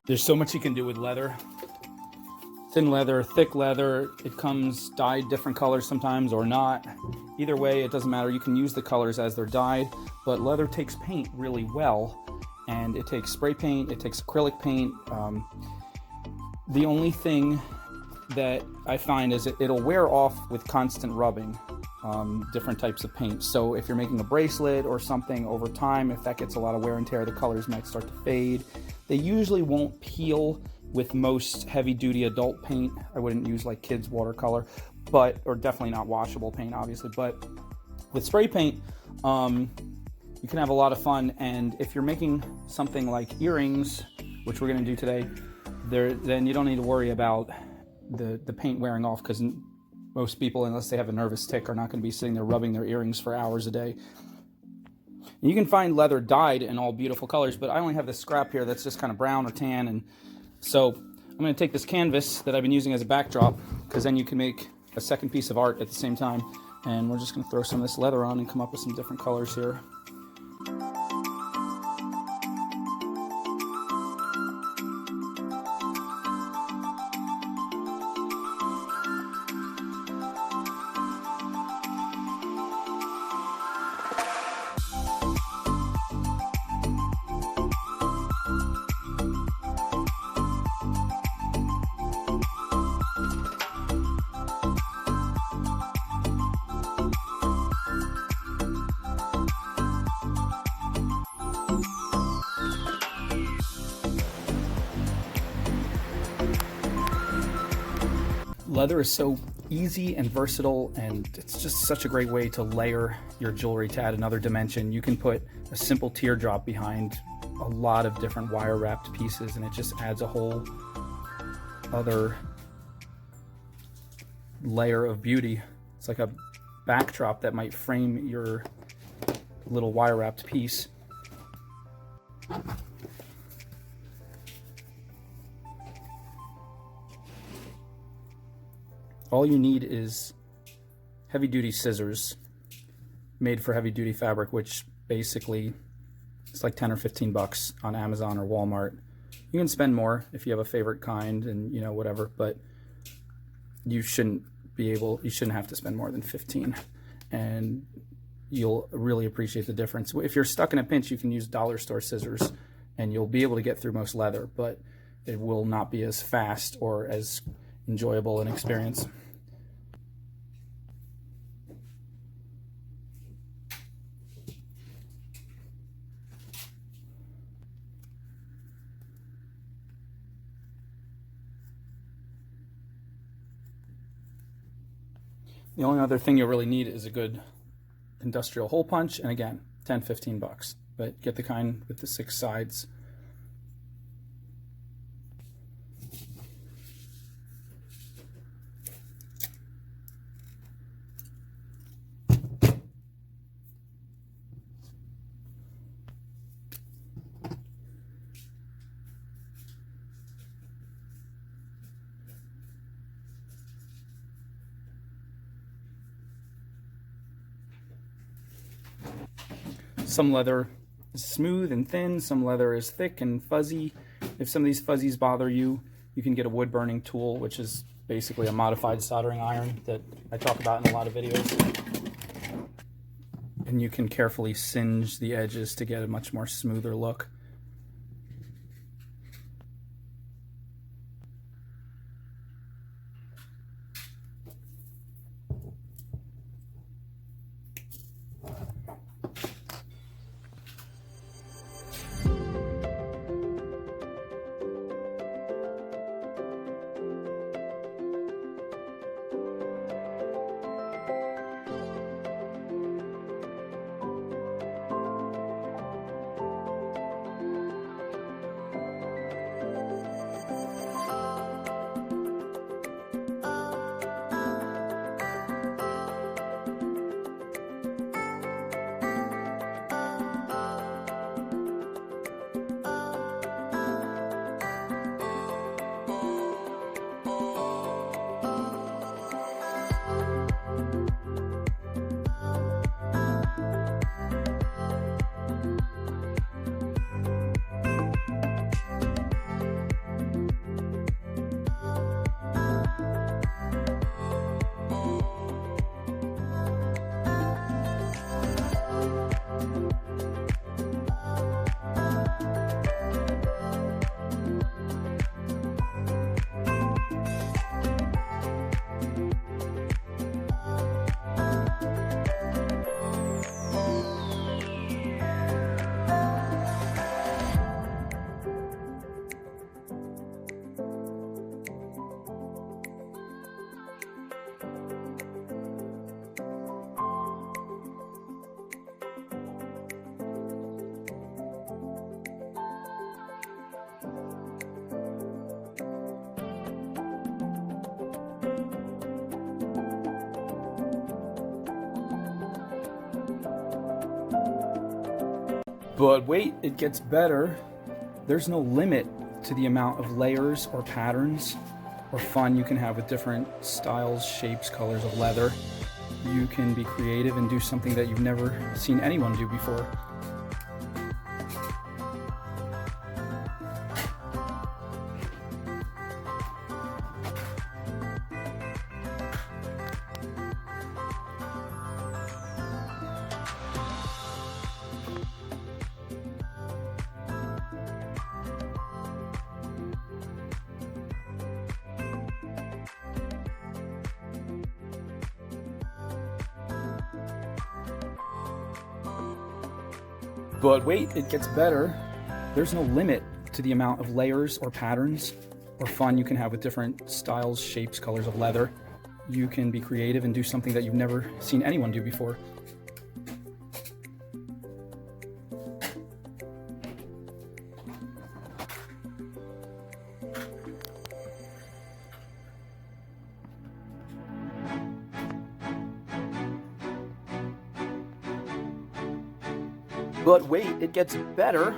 There's so much you can do with leather. Thin leather, thick leather, it comes dyed different colors sometimes or not. Either way, it doesn't matter. You can use the colors as they're dyed, but leather takes paint really well, and it takes spray paint, it takes acrylic paint. The only thing that I find is it'll wear off with constant rubbing, different types of paint. So if you're making a bracelet or something over time, if that gets a lot of wear and tear, the colors might start to fade. They usually won't peel with most heavy-duty adult paint. I wouldn't use like kids watercolor, or definitely not washable paint, obviously. But with spray paint, you can have a lot of fun. And if you're making something like earrings, which we're going to do today, then you don't need to worry about the paint wearing off, because most people, unless they have a nervous tic, are not going to be sitting there rubbing their earrings for hours a day. And you can find leather dyed in all beautiful colors, but I only have this scrap here that's just kind of brown or tan, and so I'm going to take this canvas that I've been using as a backdrop, because then you can make a second piece of art at the same time. And we're just going to throw some of this leather on and come up with some different colors here. Leather is so easy and versatile, and it's just such a great way to layer your jewelry to add another dimension. You can put a simple teardrop behind a lot of different wire wrapped pieces, and it just adds a whole other layer of beauty. It's like a backdrop that might frame your little wire wrapped piece. All you need is heavy-duty scissors made for heavy-duty fabric, which basically it's like 10 or 15 bucks on Amazon or Walmart. You can spend more if you have a favorite kind and, you know, whatever, but you shouldn't have to spend more than 15, and you'll really appreciate the difference. If you're stuck in a pinch, you can use dollar store scissors and you'll be able to get through most leather, but it will not be as fast or as enjoyable an experience. The only other thing you'll really need is a good industrial hole punch, and again, 10-15 bucks, but get the kind with the 6 sides. Some leather is smooth and thin, some leather is thick and fuzzy. If some of these fuzzies bother you, you can get a wood burning tool, which is basically a modified soldering iron that I talk about in a lot of videos. And you can carefully singe the edges to get a much more smoother look. But wait, it gets better. There's no limit to the amount of layers or patterns or fun you can have with different styles, shapes, colors of leather. You can be creative and do something that you've never seen anyone do before. But wait, it gets better. There's no limit to the amount of layers or patterns or fun you can have with different styles, shapes, colors of leather. You can be creative and do something that you've never seen anyone do before. But wait, it gets better.